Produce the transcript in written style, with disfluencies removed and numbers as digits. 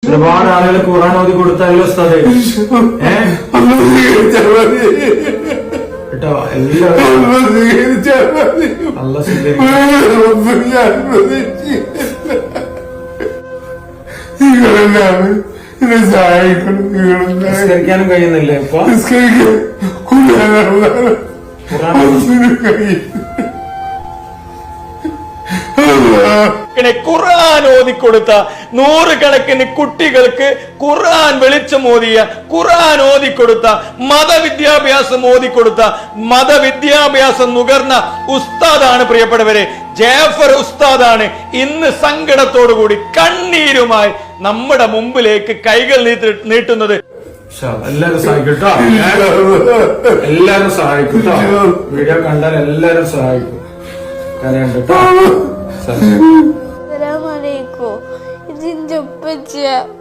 ഒരുപാട് ആളുകൾ ഖുർആൻ ഓതി കൊടുത്തല്ലോ ഉസ്താദേ. കേട്ടോ, എല്ലാവരും അല്ലാഹ് നിസ്കരിക്കാനും കഴിയുന്നില്ലേ ഇപ്പൊ? ഖുർആൻ ഓതിക്കൊടുത്ത നൂറുകണക്കിന് കുട്ടികൾക്ക് ഖുർആൻ വെളിച്ചമോദിയ, ഖുർആൻ ഓതിക്കൊടുത്ത, മതവിദ്യാഭ്യാസം ഓതിക്കൊടുത്ത, മതവിദ്യാഭ്യാസം നുകർന്ന ഉസ്താദാണ് പ്രിയപ്പെട്ടവരെ, ജാഫർ ഉസ്താദാണ് ഇന്ന് സങ്കടത്തോടുകൂടി കണ്ണീരുമായി നമ്മുടെ മുമ്പിലേക്ക് കൈകൾ നീട്ടുന്നത്. എല്ലാരും സഹായിക്കട്ടോ, എല്ലാരും സഹായിക്കട്ടോ. വീഡിയോ കണ്ടാൽ എല്ലാരും സഹായിക്കും. കരയണ്ടോ? അസ്സലാമു അലൈക്കും. ഇതിന്റെ ഉപ്പച്ച